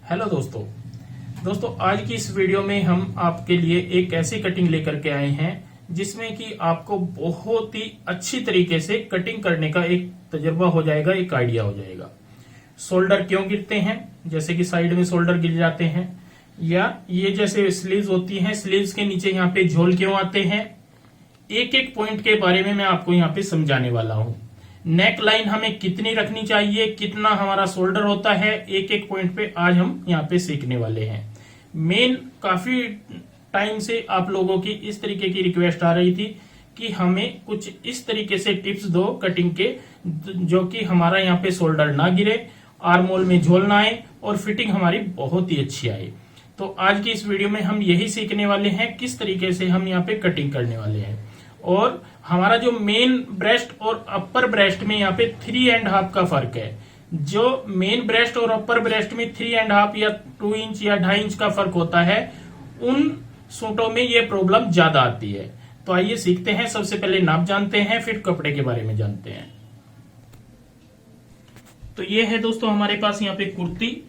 Hello दोस्तों आज की इस वीडियो में हम आपके लिए एक ऐसी कटिंग लेकर के आए हैं जिसमें कि आपको बहुत ही अच्छी तरीके से कटिंग करने का एक तजुर्बा हो जाएगा, एक आइडिया हो जाएगा। शोल्डर क्यों गिरते हैं, जैसे कि साइड में शोल्डर गिर जाते हैं, या ये जैसे स्लीव्स होती हैं, स्लीव्स के नीचे यहाँ पे झोल क्यों आते हैं, एक एक पॉइंट के बारे में मैं आपको यहाँ पे समझाने वाला हूँ। नेक लाइन हमें कितनी रखनी चाहिए, कितना हमारा शोल्डर होता है, एक एक पॉइंट पे आज हम यहाँ पे सीखने वाले हैं। मेन काफी टाइम से आप लोगों की इस तरीके की रिक्वेस्ट आ रही थी कि हमें कुछ इस तरीके से टिप्स दो कटिंग के, जो कि हमारा यहाँ पे शोल्डर ना गिरे, आर्म होल में झोल ना आए और फिटिंग हमारी बहुत ही अच्छी आए। तो आज की इस वीडियो में हम यही सीखने वाले हैं किस तरीके से हम यहाँ पे कटिंग करने वाले हैं। और हमारा जो मेन ब्रेस्ट और अपर ब्रेस्ट में यहाँ पे 3.5 का फर्क है। जो मेन ब्रेस्ट और अपर ब्रेस्ट में 3.5 या 2 इंच या 2.5 इंच का फर्क होता है, उन सूटों में ये प्रॉब्लम ज्यादा आती है। तो आइए सीखते हैं। सबसे पहले नाप जानते हैं, फिर कपड़े के बारे में जानते हैं। तो ये है दोस्तों हमारे पास यहाँ पे कुर्ती,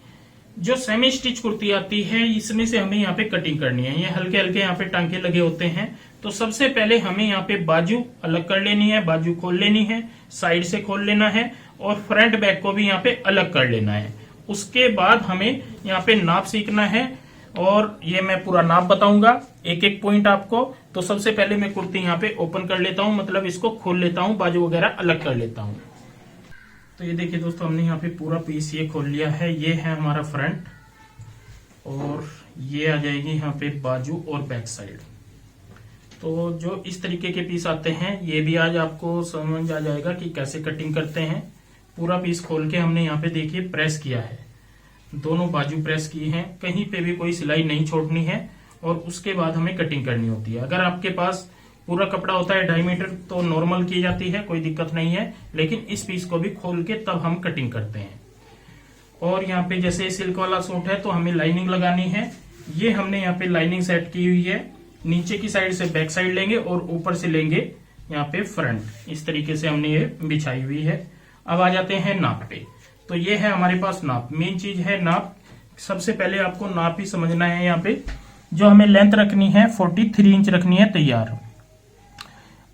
जो सेमी स्टिच कुर्ती आती है, इसमें से हमें यहाँ पे कटिंग करनी है। ये हल्के हल्के यहाँ पे टांके लगे होते हैं। तो सबसे पहले हमें यहाँ पे बाजू अलग कर लेनी है, बाजू खोल लेनी है, साइड से खोल लेना है और फ्रंट बैक को भी यहाँ पे अलग कर लेना है। उसके बाद हमें यहाँ पे नाप सीखना है और ये मैं पूरा नाप बताऊंगा एक एक पॉइंट आपको। तो सबसे पहले मैं कुर्ती यहाँ पे ओपन कर लेता हूँ, मतलब इसको खोल लेता हूँ, बाजू वगैरह अलग कर लेता हूँ। तो ये देखिए दोस्तों, हमने यहाँ पे पूरा पीस ये खोल लिया है। ये है हमारा फ्रंट और ये आ जाएगी यहाँ पे बाजू और बैक साइड। तो जो इस तरीके के पीस आते हैं, ये भी आज आपको समझ आ जाएगा कि कैसे कटिंग करते हैं। पूरा पीस खोल के हमने यहाँ पे देखिए प्रेस किया है, दोनों बाजू प्रेस की हैं, कहीं पे भी कोई सिलाई नहीं छोड़नी है। और उसके बाद हमें कटिंग करनी होती है। अगर आपके पास पूरा कपड़ा होता है 2.5 मीटर तो नॉर्मल की जाती है, कोई दिक्कत नहीं है। लेकिन इस पीस को भी खोल के तब हम कटिंग करते हैं। और यहाँ पे जैसे सिल्क वाला सूट है तो हमें लाइनिंग लगानी है। ये हमने यहाँ पे लाइनिंग सेट की हुई है। नीचे की साइड से बैक साइड लेंगे और ऊपर से लेंगे यहाँ पे फ्रंट। इस तरीके से हमने ये बिछाई हुई है। अब आ जाते हैं नाप पे। तो ये है हमारे पास नाप, मेन चीज है नाप। सबसे पहले आपको नाप ही समझना है। यहाँ पे जो हमें लेंथ रखनी है 43 इंच रखनी है तैयार।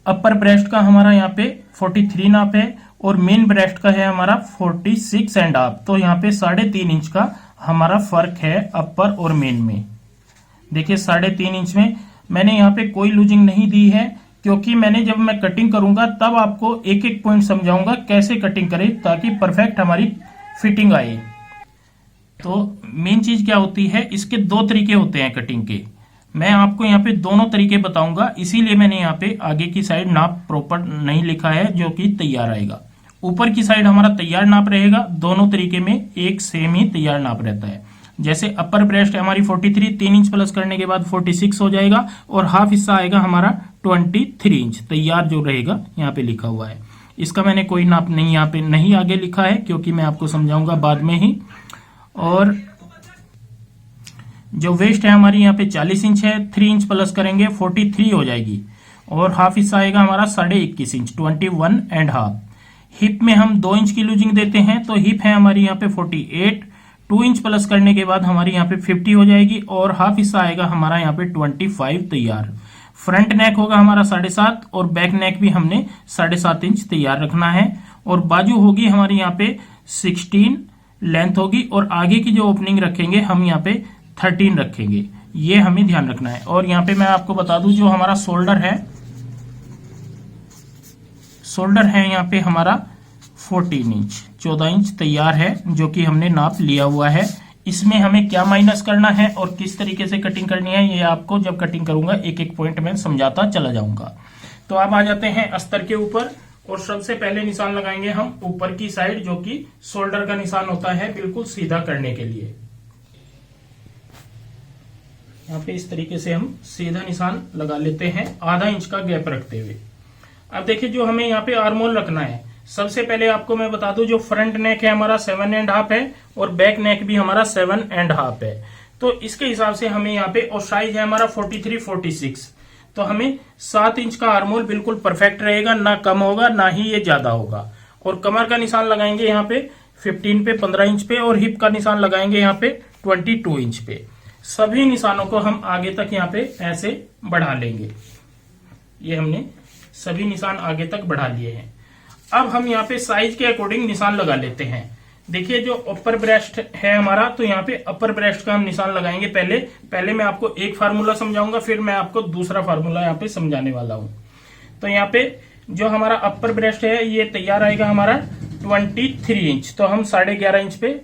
अपर ब्रेस्ट का हमारा यहाँ पे 43 नाप है और मेन ब्रेस्ट का है हमारा 46.5। तो यहाँ पे 3.5 इंच का हमारा फर्क है अपर और मेन में। देखिए 3.5 इंच में मैंने यहाँ पे कोई लूजिंग नहीं दी है, क्योंकि मैंने जब मैं कटिंग करूंगा तब आपको एक एक पॉइंट समझाऊंगा कैसे कटिंग करें ताकि परफेक्ट हमारी फिटिंग आए। तो मेन चीज क्या होती है, इसके 2 तरीके होते हैं कटिंग के। मैं आपको यहाँ पे दोनों तरीके बताऊंगा, इसीलिए मैंने यहाँ पे आगे की साइड नाप प्रॉपर नहीं लिखा है, जो कि तैयार आएगा। ऊपर की साइड हमारा तैयार नाप रहेगा। दोनों तरीके में एक सेम ही तैयार नाप रहता है। जैसे अपर ब्रेस्ट है हमारी 43, 3 इंच प्लस करने के बाद 46 हो जाएगा और हाफ हिस्सा आएगा हमारा 23 इंच तैयार जो रहेगा, यहाँ पे लिखा हुआ है। इसका मैंने कोई नाप नहीं यहाँ पे नहीं आगे लिखा है, क्योंकि मैं आपको समझाऊंगा बाद में ही। और जो वेस्ट है हमारी यहाँ पे 40 इंच है, 3 इंच प्लस करेंगे 43 हो जाएगी और हाफ हिस्सा आएगा हमारा 21.5 इंच 21.5। हिप में हम 2 इंच की लूजिंग देते हैं, तो हिप है हमारी यहाँ पे 48, 2 इंच प्लस करने के बाद हमारी यहाँ पे 50 हो जाएगी और हाफ हिस्सा आएगा हमारा यहाँ पे 25 तैयार। फ्रंट नेक होगा हमारा 7.5 और बैक नेक भी हमने 7.5 इंच तैयार रखना है। और बाजू होगी हमारी यहाँ पे 16 लेंथ होगी और आगे की जो ओपनिंग रखेंगे हम यहाँ पे 13 रखेंगे। ये हमें ध्यान रखना है। और यहाँ पे मैं आपको बता दूं, जो हमारा शोल्डर है यहाँ पे हमारा 14 इंच 14 इंच तैयार है, जो कि हमने नाप लिया हुआ है। इसमें हमें क्या माइनस करना है और किस तरीके से कटिंग करनी है, ये आपको जब कटिंग करूंगा एक एक पॉइंट में समझाता चला जाऊंगा। तो अब आ जाते हैं अस्तर के ऊपर और सबसे पहले निशान लगाएंगे हम ऊपर की साइड, जो कि शोल्डर का निशान होता है, बिल्कुल सीधा करने के लिए। यहाँ पे इस तरीके से हम सीधा निशान लगा लेते हैं, आधा इंच का गैप रखते हुए। अब देखिए जो हमें यहाँ पे आर्म होल रखना है, सबसे पहले आपको मैं बता दूं, जो फ्रंट नेक है हमारा 7.5 है और बैक नेक भी हमारा 7.5 है। तो इसके हिसाब से हमें यहाँ पे, और साइज है हमारा 43, 46, तो हमें 7 इंच का आर्म होल बिल्कुल परफेक्ट रहेगा, ना कम होगा ना ही ये ज्यादा होगा। और कमर का निशान लगाएंगे यहाँ पे 15 पे 15 इंच पे और हिप का निशान लगाएंगे यहाँ पे 22 इंच पे। सभी निशानों को हम आगे तक यहाँ पे ऐसे बढ़ा लेंगे। ये हमने सभी निशान आगे तक बढ़ा लिए हैं। अब हम यहाँ पे साइज के अकॉर्डिंग निशान लगा लेते हैं। देखिए जो अपर ब्रेस्ट है हमारा, तो यहाँ पे अपर ब्रेस्ट का हम निशान लगाएंगे। पहले मैं आपको एक फार्मूला समझाऊंगा, फिर मैं आपको दूसरा फार्मूला यहाँ पे समझाने वाला हूँ। तो यहाँ पे जो हमारा अपर ब्रेस्ट है ये तैयार आएगा हमारा 23 इंच। तो हम 11.5 इंच पे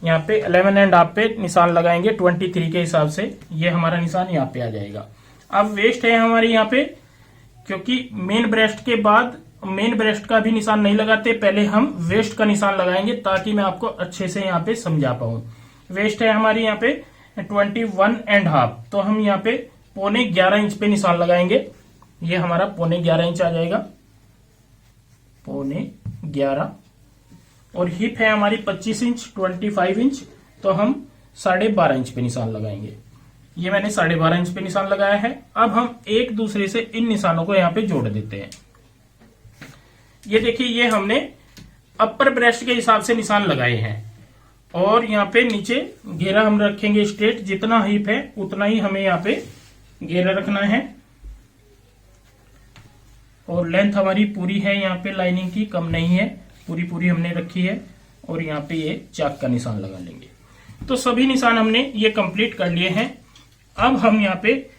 यहाँ पे 11.5 पे निशान लगाएंगे 23 के हिसाब से। ये हमारा निशान यहाँ पे आ जाएगा। अब वेस्ट है हमारी यहाँ पे, क्योंकि मेन ब्रेस्ट के बाद मेन ब्रेस्ट का भी निशान नहीं लगाते, पहले हम वेस्ट का निशान लगाएंगे ताकि मैं आपको अच्छे से यहाँ पे समझा पाऊं। वेस्ट है हमारी यहाँ पे 21.5, तो हम यहाँ पे 11.25 इंच पे निशान लगाएंगे। ये हमारा 11.25 इंच आ जाएगा, 11.25। और हिप है हमारी 25 इंच 25 इंच, तो हम 12.5 इंच पे निशान लगाएंगे। ये मैंने 12.5 इंच पे निशान लगाया है। अब हम एक दूसरे से इन निशानों को यहाँ पे जोड़ देते हैं। ये देखिए, ये हमने अपर ब्रेस्ट के हिसाब से निशान लगाए हैं और यहाँ पे नीचे घेरा हम रखेंगे स्ट्रेट। जितना हिप है उतना ही हमें यहाँ पे घेरा रखना है। और लेंथ हमारी पूरी है यहाँ पे, लाइनिंग की कम नहीं है, पूरी हमने रखी है। और यहाँ पे ये चाक का निशान लगा लेंगे। तो सभी निशान हमने ये कंप्लीट कर लिए हैं। अब हम यहाँ पे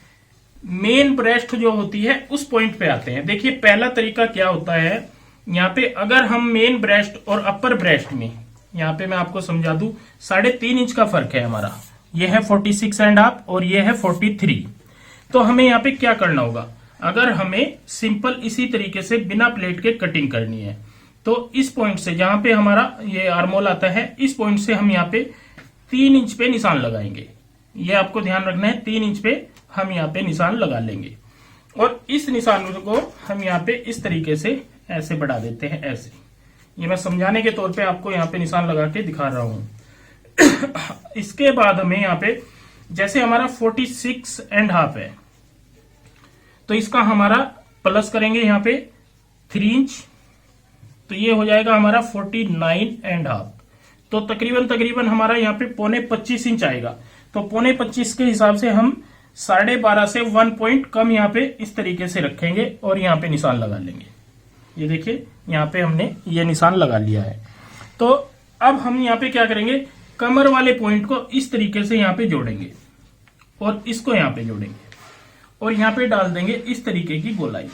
मेन ब्रेस्ट जो होती है उस पॉइंट पे आते हैं। देखिए पहला तरीका क्या होता है, यहाँ पे अगर हम मेन ब्रेस्ट और अपर ब्रेस्ट में, यहाँ पे मैं आपको समझा दूं, 3.5 इंच का फर्क है हमारा। ये है 46.5 और ये है 43। तो हमें यहाँ पे क्या करना होगा, अगर हमें सिंपल इसी तरीके से बिना प्लेट के कटिंग करनी है, तो इस पॉइंट से जहां पे हमारा ये आर्मोल आता है, इस पॉइंट से हम यहाँ पे 3 इंच पे निशान लगाएंगे। ये आपको ध्यान रखना है, 3 इंच पे हम यहाँ पे निशान लगा लेंगे। और इस निशान को हम यहाँ पे इस तरीके से ऐसे बढ़ा देते हैं, ऐसे। ये मैं समझाने के तौर पे आपको यहाँ पे निशान लगा के दिखा रहा हूं। इसके बाद हमें यहाँ पे जैसे हमारा 46.5 है, तो इसका हमारा प्लस करेंगे यहाँ पे 3 इंच, तो ये हो जाएगा हमारा 49.5। तो तकरीबन हमारा यहाँ पे 25 इंच आएगा। तो 25 के हिसाब से हम 12.5 से 1 पॉइंट कम यहाँ पे इस तरीके से रखेंगे और यहाँ पे निशान लगा लेंगे। ये देखिए यहाँ पे हमने ये निशान लगा लिया है। तो अब हम यहाँ पे क्या करेंगे, कमर वाले पॉइंट को इस तरीके से यहाँ पे जोड़ेंगे और इसको यहाँ पे जोड़ेंगे और यहाँ पे डाल देंगे इस तरीके की गोलाई,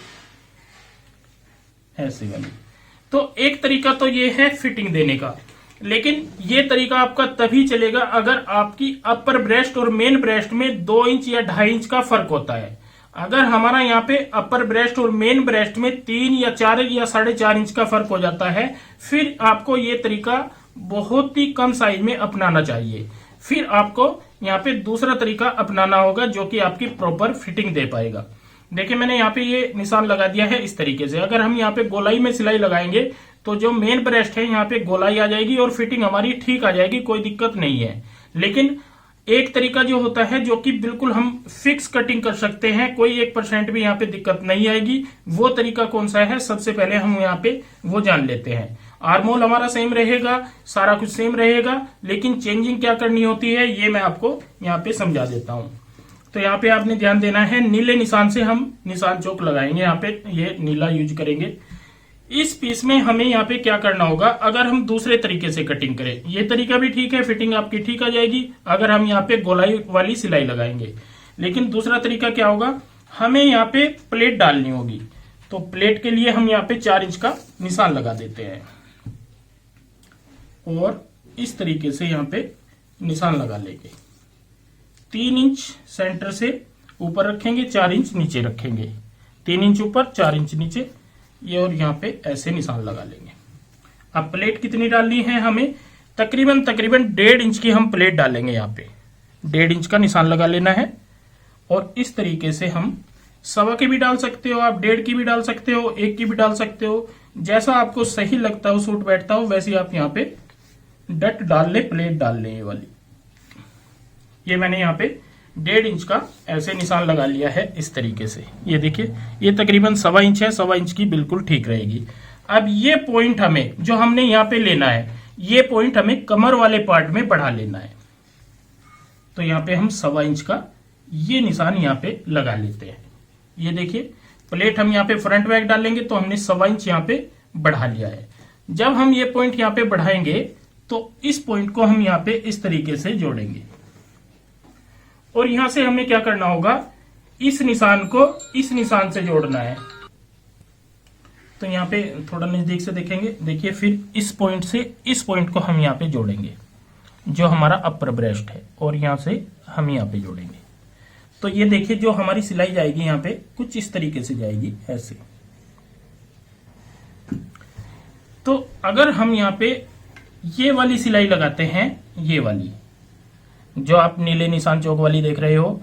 ऐसे वाली। तो एक तरीका तो ये है फिटिंग देने का, लेकिन ये तरीका आपका तभी चलेगा अगर आपकी अपर ब्रेस्ट और मेन ब्रेस्ट में 2 इंच या 2.5 इंच का फर्क होता है। अगर हमारा यहाँ पे अपर ब्रेस्ट और मेन ब्रेस्ट में 3 या 4 या 4.5 इंच का फर्क हो जाता है, फिर आपको ये तरीका बहुत ही कम साइज में अपनाना चाहिए। फिर आपको यहाँ पे दूसरा तरीका अपनाना होगा जो कि आपकी प्रॉपर फिटिंग दे पाएगा। देखिए मैंने यहाँ पे ये निशान लगा दिया है इस तरीके से। अगर हम यहाँ पे गोलाई में सिलाई लगाएंगे तो जो मेन ब्रेस्ट है यहाँ पे गोलाई आ जाएगी और फिटिंग हमारी ठीक आ जाएगी, कोई दिक्कत नहीं है। लेकिन एक तरीका जो होता है जो कि बिल्कुल हम फिक्स कटिंग कर सकते हैं, कोई 1% भी यहाँ पे दिक्कत नहीं आएगी, वो तरीका कौन सा है, सबसे पहले हम यहाँ पे वो जान लेते हैं। आर्मोल हमारा सेम रहेगा, सारा कुछ सेम रहेगा, लेकिन चेंजिंग क्या करनी होती है ये मैं आपको यहाँ पे समझा देता हूँ। तो यहाँ पे आपने ध्यान देना है, नीले निशान से हम निशान चौक लगाएंगे। यहाँ पे ये नीला यूज करेंगे। इस पीस में हमें यहाँ पे क्या करना होगा, अगर हम दूसरे तरीके से कटिंग करें, ये तरीका भी ठीक है, फिटिंग आपकी ठीक आ जाएगी अगर हम यहाँ पे गोलाई वाली सिलाई लगाएंगे। लेकिन दूसरा तरीका क्या होगा, हमें यहाँ पे प्लेट डालनी होगी। तो प्लेट के लिए हम यहाँ पे 4 इंच का निशान लगा देते हैं और इस तरीके से यहाँ पे निशान लगा लेंगे। 3 इंच सेंटर से ऊपर रखेंगे, 4 इंच नीचे रखेंगे, 3 इंच ऊपर 4 इंच नीचे, ये और यहाँ पे ऐसे निशान लगा लेंगे। अब प्लेट कितनी डालनी है हमें, तकरीबन 1.5 इंच की हम प्लेट डालेंगे। यहाँ पे 1.5 इंच का निशान लगा लेना है और इस तरीके से हम 1.25 की भी डाल सकते हो आप, 1.5 की भी डाल सकते हो, 1 की भी डाल सकते हो, जैसा आपको सही लगता हो, सूट बैठता हो, वैसे आप यहाँ पे डट डाल ले, प्लेट डाल ले। ये वाली, ये मैंने यहाँ पे 1.5 इंच का ऐसे निशान लगा लिया है इस तरीके से। ये देखिए ये तकरीबन 1.25 इंच है, 1.25 इंच की बिल्कुल ठीक रहेगी। अब ये पॉइंट हमें जो हमने यहाँ पे लेना है, ये पॉइंट हमें कमर वाले पार्ट में बढ़ा लेना है। तो यहाँ पे हम 1.25 इंच का ये निशान यहाँ पे लगा लेते हैं। ये देखिए प्लेट हम यहाँ पे फ्रंट बैक डालेंगे तो हमने 1.25 इंच यहाँ पे बढ़ा लिया है। जब हम ये पॉइंट यहाँ पे बढ़ाएंगे तो इस पॉइंट को हम यहाँ पे इस तरीके से जोड़ेंगे और यहां से हमें क्या करना होगा, इस निशान को इस निशान से जोड़ना है। तो यहाँ पे थोड़ा नजदीक से देखेंगे, देखिए फिर इस पॉइंट से इस पॉइंट को हम यहाँ पे जोड़ेंगे जो हमारा अपर ब्रेस्ट है और यहां से हम यहाँ पे जोड़ेंगे। तो ये देखिए जो हमारी सिलाई जाएगी यहाँ पे कुछ इस तरीके से जाएगी ऐसे। तो अगर हम यहाँ पे ये वाली सिलाई लगाते हैं, ये वाली जो आप नीले निशान चौक वाली देख रहे हो,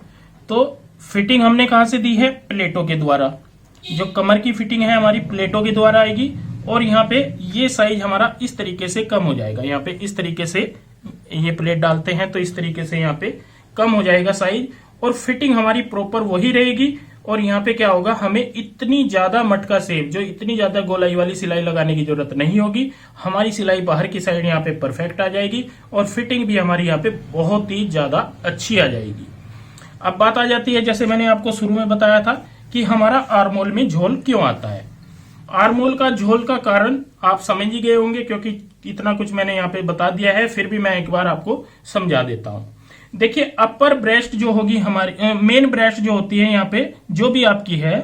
तो फिटिंग हमने कहां से दी है, प्लेटों के द्वारा। जो कमर की फिटिंग है हमारी प्लेटों के द्वारा आएगी और यहाँ पे ये साइज हमारा इस तरीके से कम हो जाएगा। यहाँ पे इस तरीके से ये प्लेट डालते हैं तो इस तरीके से यहाँ पे कम हो जाएगा साइज और फिटिंग हमारी प्रॉपर वही रहेगी। और यहाँ पे क्या होगा, हमें इतनी ज्यादा मटका सेप, जो इतनी ज्यादा गोलाई वाली सिलाई लगाने की जरूरत नहीं होगी। हमारी सिलाई बाहर की साइड यहाँ पे परफेक्ट आ जाएगी और फिटिंग भी हमारी यहाँ पे बहुत ही ज्यादा अच्छी आ जाएगी। अब बात आ जाती है, जैसे मैंने आपको शुरू में बताया था कि हमारा आर्मोल में झोल क्यों आता है। आर्मोल का झोल का कारण आप समझ ही गए होंगे क्योंकि इतना कुछ मैंने यहाँ पे बता दिया है, फिर भी मैं एक बार आपको समझा देता हूँ। देखिए अपर ब्रेस्ट जो होगी हमारी, मेन ब्रेस्ट जो होती है यहाँ पे जो भी आपकी है,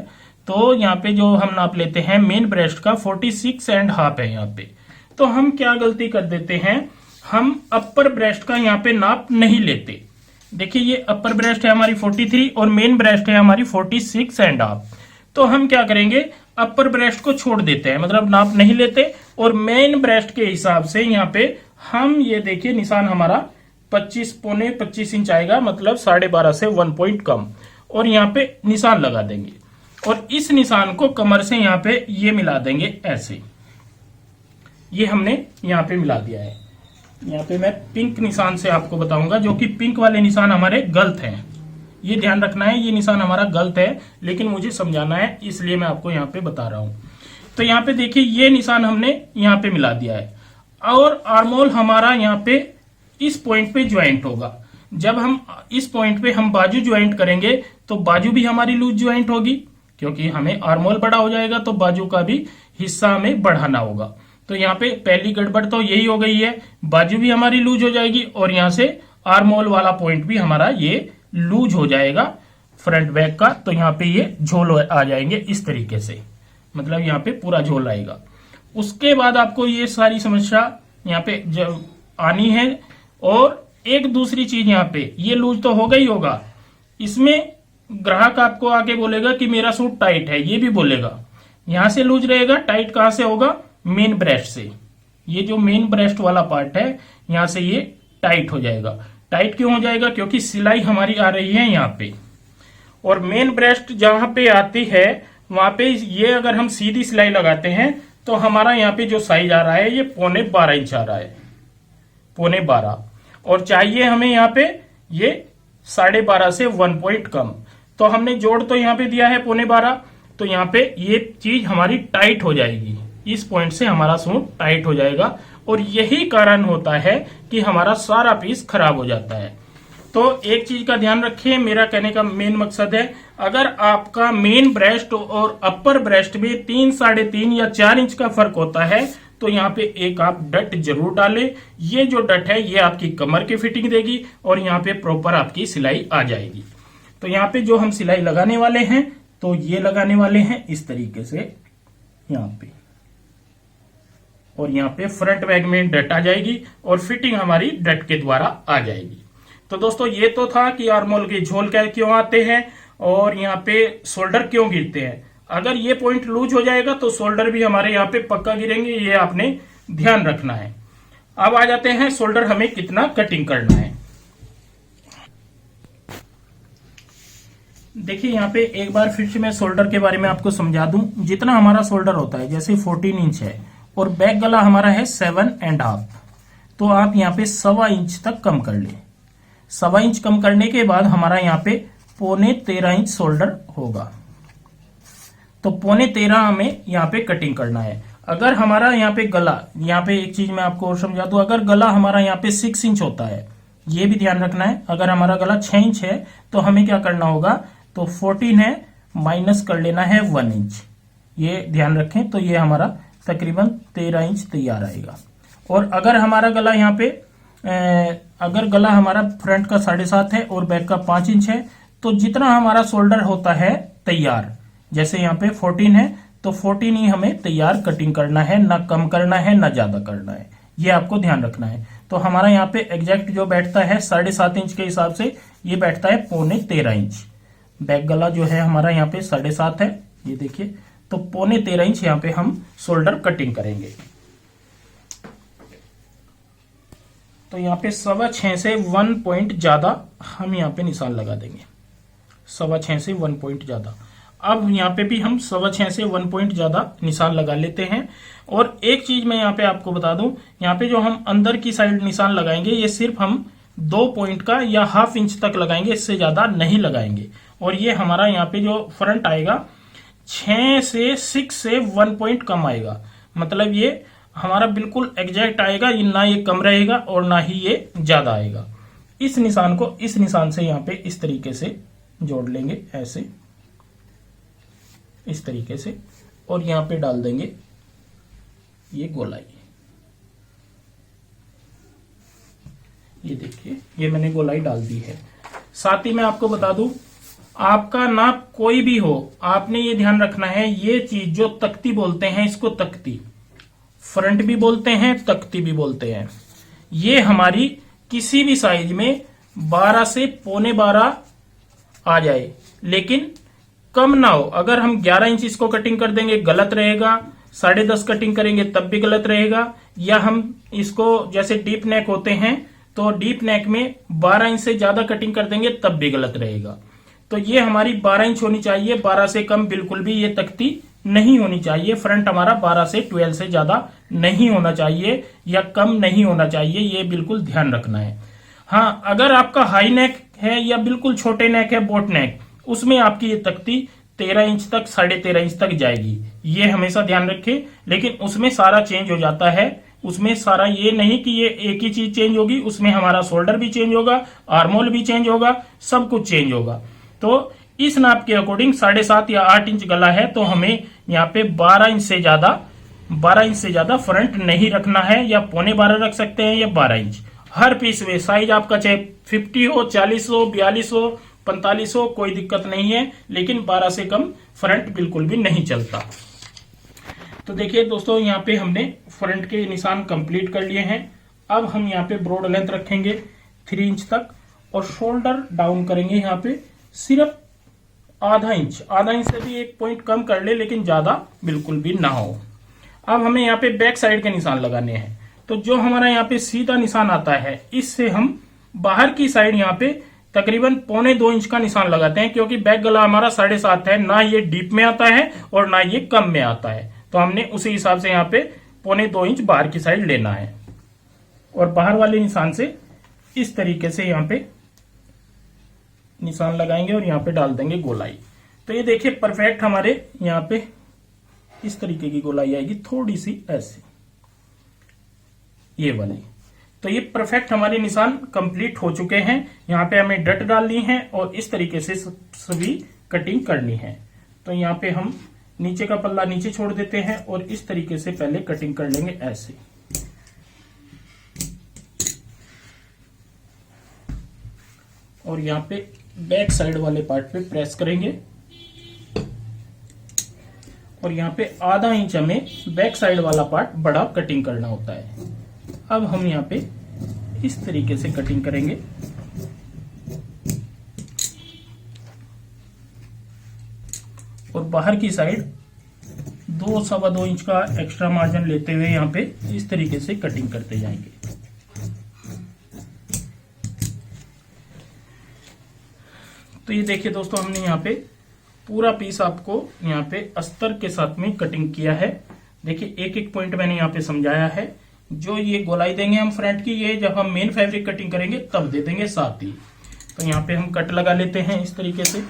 तो यहाँ पे जो हम नाप लेते हैं मेन ब्रेस्ट का 46.5 है यहाँ पे। तो हम क्या गलती कर देते हैं, हम अपर ब्रेस्ट का यहाँ पे नाप नहीं लेते। देखिए ये अपर ब्रेस्ट है हमारी 43 और मेन ब्रेस्ट है हमारी 46.5। तो हम क्या करेंगे, अपर ब्रेस्ट को छोड़ देते हैं, मतलब नाप नहीं लेते और मेन ब्रेस्ट के हिसाब से यहाँ पे हम ये देखिए निशान हमारा 25 इंच आएगा, मतलब 12.5 से 1 पॉइंट कम, और यहाँ पे निशान लगा देंगे और इस निशान को कमर से यहाँ पे ये मिला देंगे ऐसे। ये हमने यहाँ पे मिला दिया है। यहाँ पे मैं पिंक निशान से आपको बताऊंगा, जो कि पिंक वाले निशान हमारे गलत हैं। ये ध्यान रखना है, ये निशान हमारा गलत है, लेकिन मुझे समझाना है इसलिए मैं आपको यहाँ पे बता रहा हूँ। तो यहाँ पे देखिए ये निशान हमने यहाँ पे मिला दिया है और आर्मोल हमारा यहाँ पे इस पॉइंट पे ज्वाइंट होगा। जब हम इस पॉइंट पे हम बाजू ज्वाइंट करेंगे तो बाजू भी हमारी लूज ज्वाइंट होगी, क्योंकि हमें आर्मोल बड़ा हो जाएगा तो बाजू का भी हिस्सा हमें बढ़ाना होगा। तो यहाँ पे पहली गड़बड़ तो यही हो गई है, बाजू भी हमारी लूज हो जाएगी और यहाँ से आर्मोल वाला पॉइंट भी हमारा ये लूज हो जाएगा फ्रंट बैक का। तो यहाँ पे ये झोल आ जाएंगे इस तरीके से, मतलब यहाँ पे पूरा झोल आएगा। उसके बाद आपको ये सारी समस्या यहाँ पे आनी है। और एक दूसरी चीज, यहाँ पे ये लूज तो होगा ही होगा, इसमें ग्राहक आपको आके बोलेगा कि मेरा सूट टाइट है, ये भी बोलेगा। यहां से लूज रहेगा, टाइट कहां से होगा, मेन ब्रेस्ट से। ये जो मेन ब्रेस्ट वाला पार्ट है यहां से ये टाइट हो जाएगा। टाइट क्यों हो जाएगा, क्योंकि सिलाई हमारी आ रही है यहाँ पे, और मेन ब्रेस्ट जहां पे आती है वहां पे ये अगर हम सीधी सिलाई लगाते हैं तो हमारा यहाँ पे जो साइज आ रहा है ये 12.25 इंच आ रहा है, 12.25, और चाहिए हमें यहाँ पे ये 12.5 से 1 पॉइंट कम। तो हमने जोड़ तो यहाँ पे दिया है 12.25, तो यहाँ पे ये चीज हमारी टाइट हो जाएगी, इस पॉइंट से हमारा सूट टाइट हो जाएगा और यही कारण होता है कि हमारा सारा पीस खराब हो जाता है। तो एक चीज का ध्यान रखें, मेरा कहने का मेन मकसद है, अगर आपका मेन ब्रेस्ट और अपर ब्रेस्ट में 3, 3.5 या 4 इंच का फर्क होता है तो यहाँ पे एक आप डट जरूर डालें। ये जो डट है ये आपकी कमर की फिटिंग देगी और यहाँ पे प्रॉपर आपकी सिलाई आ जाएगी। तो यहाँ पे जो हम सिलाई लगाने वाले हैं तो ये लगाने वाले हैं इस तरीके से यहाँ पे, और यहाँ पे फ्रंट बैक में डट आ जाएगी और फिटिंग हमारी डट के द्वारा आ जाएगी। तो दोस्तों ये तो था कि आर्मोल के झोल क्यों आते हैं और यहाँ पे शोल्डर क्यों गिरते हैं। अगर ये पॉइंट लूज हो जाएगा तो शोल्डर भी हमारे यहाँ पे पक्का गिरेंगे, ये आपने ध्यान रखना है। अब आ जाते हैं शोल्डर हमें कितना कटिंग करना है। देखिए यहाँ पे एक बार फिर से मैं शोल्डर के बारे में आपको समझा दूं। जितना हमारा शोल्डर होता है, जैसे 14 इंच है और बैक गला हमारा है 7.5, तो आप यहाँ पे 1.25 इंच तक कम कर ले। 1.25 इंच कम करने के बाद हमारा यहाँ पे 13.25 इंच शोल्डर होगा। तो 13.25 हमें यहाँ पे कटिंग करना है। अगर हमारा यहाँ पे गला, यहाँ पे एक चीज मैं आपको और समझा दूं, अगर गला हमारा यहाँ पे 6 इंच होता है, ये भी ध्यान रखना है। अगर हमारा गला 6 इंच है तो हमें क्या करना होगा, तो 14 है माइनस कर लेना है 1 इंच, ये ध्यान रखें। तो ये हमारा तकरीबन 13 इंच तैयार आएगा। और अगर हमारा गला यहाँ पे अगर गला हमारा फ्रंट का 7.5 है और बैक का 5 इंच है, तो जितना हमारा शोल्डर होता है तैयार, जैसे यहाँ पे 14 है तो 14 ही हमें तैयार कटिंग करना है, ना कम करना है ना ज्यादा करना है, ये आपको ध्यान रखना है। तो हमारा यहाँ पे एग्जैक्ट जो बैठता है 7.5 इंच के हिसाब से, ये बैठता है 13.25 इंच। बैक गला जो है हमारा यहाँ पे 7.5 है, ये देखिए, तो 13.25 इंच यहाँ पे हम शोल्डर कटिंग करेंगे। तो यहाँ पे 6.25 से 1 पॉइंट ज्यादा हम यहाँ पे निशान लगा देंगे, 6.25 से 1 पॉइंट ज्यादा। अब यहाँ पे भी हम 6.25 से 1 पॉइंट ज्यादा निशान लगा लेते हैं। और एक चीज मैं यहाँ पे आपको बता दूं, यहाँ पे जो हम अंदर की साइड निशान लगाएंगे, ये सिर्फ हम 2 पॉइंट का या ½ इंच तक लगाएंगे, इससे ज्यादा नहीं लगाएंगे। और ये हमारा यहाँ पे जो फ्रंट आएगा 6 से 1 पॉइंट कम आएगा, मतलब ये हमारा बिल्कुल एग्जैक्ट आएगा, ये ना ये कम रहेगा और ना ही ये ज्यादा आएगा। इस निशान को इस निशान से यहाँ पे इस तरीके से जोड़ लेंगे, ऐसे इस तरीके से, और यहाँ पे डाल देंगे ये गोलाई। ये देखिए, ये मैंने गोलाई डाल दी है। साथ ही मैं आपको बता दूं, आपका नाप कोई भी हो, आपने ये ध्यान रखना है, ये चीज जो तख्ती बोलते हैं, इसको तख्ती फ्रंट भी बोलते हैं, तख्ती भी बोलते हैं, ये हमारी किसी भी साइज में 12 से 11.25 आ जाए, लेकिन कम ना हो। अगर हम 11 इंच इसको कटिंग कर देंगे गलत रहेगा, 10.5 कटिंग करेंगे तब भी गलत रहेगा, या हम इसको जैसे डीप नेक होते हैं तो डीप नेक में 12 इंच से ज्यादा कटिंग कर देंगे तब भी गलत रहेगा। तो ये हमारी 12 इंच होनी चाहिए, 12 से कम बिल्कुल भी ये तख्ती नहीं होनी चाहिए। फ्रंट हमारा 12 से 12 से ज्यादा नहीं होना चाहिए या कम नहीं होना चाहिए, ये बिल्कुल ध्यान रखना है। हाँ, अगर आपका हाई नेक है या बिल्कुल छोटे नेक है, बोट नेक, उसमें आपकी ये तख्ती 13 इंच तक 13.5 इंच तक जाएगी, ये हमेशा ध्यान रखें। लेकिन उसमें सारा चेंज हो जाता है, उसमें सारा ये नहीं कि ये एक ही चीज चेंज होगी, उसमें हमारा शोल्डर भी चेंज होगा, आर्मोल भी चेंज होगा, सब कुछ चेंज होगा। तो इस नाप के अकॉर्डिंग 7.5 या 8 इंच गला है तो हमें यहाँ पे 12 इंच से ज्यादा फ्रंट नहीं रखना है, या 12.25 रख सकते हैं या 12 इंच। हर पीस में साइज आपका चाहे 50 हो, 40 हो, 42 हो, 45 हो, कोई दिक्कत नहीं है, लेकिन 12 से कम फ्रंट बिल्कुल भी नहीं चलता। तो देखिए दोस्तों, यहाँ पे हमने फ्रंट के निशान कंप्लीट कर लिए हैं। अब हम यहाँ पे ब्रॉड लेंथ रखेंगे 3 इंच तक, और शोल्डर डाउन करेंगे यहाँ पे सिर्फ ½ इंच से भी 1 पॉइंट कम कर ले, लेकिन ज्यादा बिल्कुल भी ना हो। अब हमें यहाँ पे बैक साइड के निशान लगाने हैं। तो जो हमारा यहाँ पे सीधा निशान आता है, इससे हम बाहर की साइड यहाँ पे तकरीबन 1.25 इंच का निशान लगाते हैं, क्योंकि बैक गला हमारा 7.5 है, ना ये डीप में आता है और ना ये कम में आता है। तो हमने उसी हिसाब से यहाँ पे 1.25 इंच बाहर की साइड लेना है, और बाहर वाले निशान से इस तरीके से यहाँ पे निशान लगाएंगे और यहाँ पे डाल देंगे गोलाई। तो ये देखिए परफेक्ट हमारे यहाँ पे इस तरीके की गोलाई आएगी, थोड़ी सी ऐसी, ये वाली। तो ये परफेक्ट हमारे निशान कंप्लीट हो चुके हैं। यहाँ पे हमें डट डालनी है और इस तरीके से सभी कटिंग करनी है। तो यहाँ पे हम नीचे का पल्ला नीचे छोड़ देते हैं और इस तरीके से पहले कटिंग कर लेंगे ऐसे। और यहाँ पे बैक साइड वाले पार्ट पे प्रेस करेंगे, और यहाँ पे ½ इंच हमें बैक साइड वाला पार्ट बड़ा कटिंग करना होता है। अब हम यहाँ पे इस तरीके से कटिंग करेंगे, और बाहर की साइड 2-2.25 इंच का एक्स्ट्रा मार्जिन लेते हुए यहाँ पे इस तरीके से कटिंग करते जाएंगे। तो ये देखिए दोस्तों, हमने यहाँ पे पूरा पीस आपको यहाँ पे अस्तर के साथ में कटिंग किया है। देखिए एक एक पॉइंट मैंने यहाँ पे समझाया है। जो ये गोलाई देंगे हम फ्रंट की, ये जब हम मेन फैब्रिक कटिंग करेंगे तब दे देंगे साथ ही। तो यहाँ पे हम कट लगा लेते हैं इस तरीके से।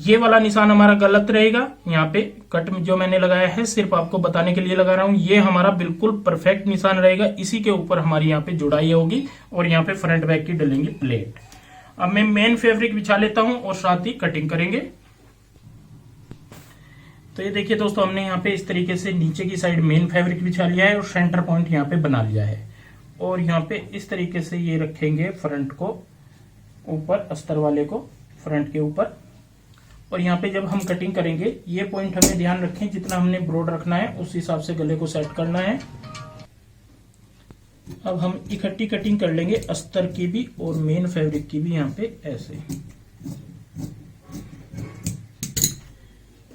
ये वाला निशान हमारा गलत रहेगा। यहाँ पे कट जो मैंने लगाया है सिर्फ आपको बताने के लिए लगा रहा हूं, ये हमारा बिल्कुल परफेक्ट निशान रहेगा। इसी के ऊपर हमारी यहाँ पे जुड़ाई होगी और यहाँ पे फ्रंट बैक की डलेंगी प्लेट। अब मैं मेन फैब्रिक बिछा लेता हूं और साथ ही कटिंग करेंगे। तो ये देखिए दोस्तों, हमने यहाँ पे इस तरीके से नीचे की साइड मेन फैब्रिक बिछा लिया है और सेंटर पॉइंट यहाँ पे बना लिया है। और यहाँ पे इस तरीके से ये रखेंगे फ्रंट को ऊपर, अस्तर वाले को फ्रंट के ऊपर। और यहाँ पे जब हम कटिंग करेंगे ये पॉइंट हमें ध्यान रखें, जितना हमने ब्रॉड रखना है उस हिसाब से गले को सेट करना है। अब हम इकट्ठी कटिंग कर लेंगे अस्तर की भी और मेन फैब्रिक की भी, यहाँ पे ऐसे।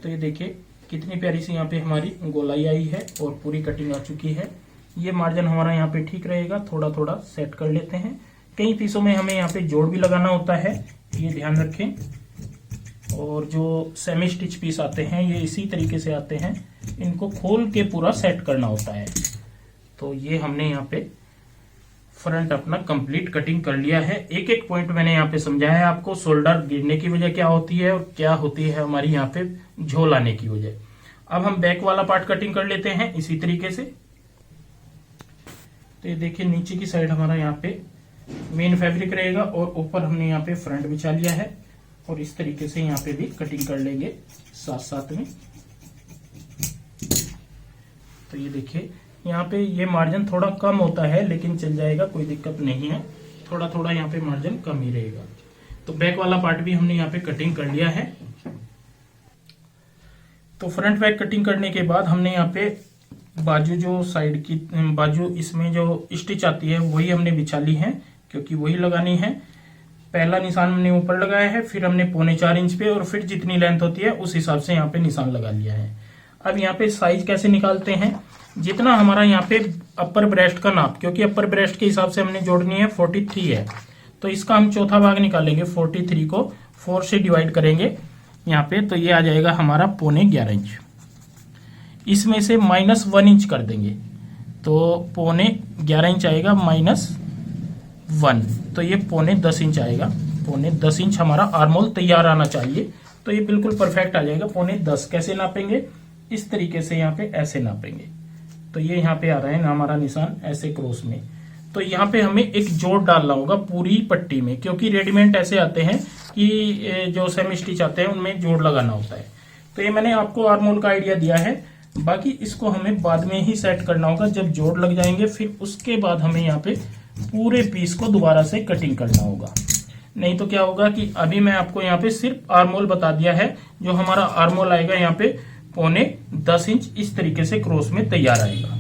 तो ये देखिए कितनी प्यारी सी यहाँ पे हमारी गोलाई आई है और पूरी कटिंग आ चुकी है। ये मार्जिन हमारा यहाँ पे ठीक रहेगा, थोड़ा थोड़ा सेट कर लेते हैं। कई पीसों में हमें यहाँ पे जोड़ भी लगाना होता है, ये ध्यान रखें। और जो सेमी स्टिच पीस आते हैं ये इसी तरीके से आते हैं, इनको खोल के पूरा सेट करना होता है। तो ये हमने यहाँ पे फ्रंट अपना कंप्लीट कटिंग कर लिया है। एक एक पॉइंट मैंने यहाँ पे समझाया है आपको, शोल्डर गिरने की वजह क्या होती है और क्या होती है हमारी यहाँ पे झोल आने की वजह। अब हम बैक वाला पार्ट कटिंग कर लेते हैं इसी तरीके से। तो ये देखिए नीचे की साइड हमारा यहाँ पे मेन फैब्रिक रहेगा और ऊपर हमने यहाँ पे फ्रंट बिछा लिया है और इस तरीके से यहाँ पे भी कटिंग कर लेंगे साथ साथ में। तो ये देखिए यहाँ पे ये मार्जिन थोड़ा कम होता है लेकिन चल जाएगा, कोई दिक्कत नहीं है। थोड़ा थोड़ा यहाँ पे मार्जिन कम ही रहेगा। तो बैक वाला पार्ट भी हमने यहाँ पे कटिंग कर लिया है। तो फ्रंट बैक कटिंग करने के बाद हमने यहाँ पे बाजू, जो साइड की बाजू इसमें जो स्टिच आती है वही हमने बिछा ली है, क्योंकि वही लगानी है। पहला निशान हमने ऊपर लगाया है, फिर हमने 4.25 इंच पे और फिर जितनी लेंथ होती है उस हिसाब से यहाँ पे निशान लगा लिया है। अब यहाँ पे साइज कैसे निकालते हैं, जितना हमारा यहाँ पे अपर ब्रेस्ट का नाप, क्योंकि अपर ब्रेस्ट के हिसाब से हमने जोड़नी है 43 है, तो इसका हम चौथा भाग निकालेंगे। 43 को 4 से डिवाइड करेंगे यहाँ पे, तो ये आ जाएगा हमारा 11.25 इंच। इसमें से -1 इंच कर देंगे तो 11.25 इंच आएगा -1, तो ये 10.25 इंच आएगा। 10.25 इंच हमारा आर्मोल तैयार आना चाहिए, तो ये बिल्कुल परफेक्ट आ जाएगा। 10.25 कैसे नापेंगे, इस तरीके से यहाँ पे ऐसे नापेंगे। तो ये यहाँ पे आ रहा है ना हमारा निशान ऐसे क्रॉस में। तो यहाँ पे हमें एक जोड़ डालना होगा पूरी पट्टी में, क्योंकि रेडीमेड ऐसे आते हैं कि जो सेमी स्टिच आते हैं उनमें जोड़ लगाना होता है। तो ये मैंने आपको आर्मोल का आइडिया दिया है, बाकी इसको हमें बाद में ही सेट करना होगा जब जोड़ लग जाएंगे। फिर उसके बाद हमें यहाँ पे पूरे पीस को दोबारा से कटिंग करना होगा। नहीं तो क्या होगा कि अभी मैं आपको यहाँ पे सिर्फ आर्मोल बता दिया है, जो हमारा आर्मोल आएगा यहाँ पे 10.25 इंच इस तरीके से क्रॉस में तैयार आएगा।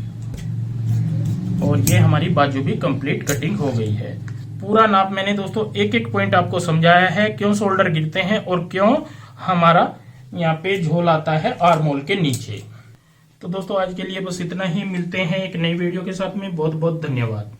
और ये हमारी बाजू भी कंप्लीट कटिंग हो गई है। पूरा नाप मैंने दोस्तों एक एक पॉइंट आपको समझाया है, क्यों शोल्डर गिरते हैं और क्यों हमारा यहाँ पे झोल आता है आर्मोल के नीचे। तो दोस्तों आज के लिए बस इतना ही, मिलते हैं एक नई वीडियो के साथ में। बहुत बहुत धन्यवाद।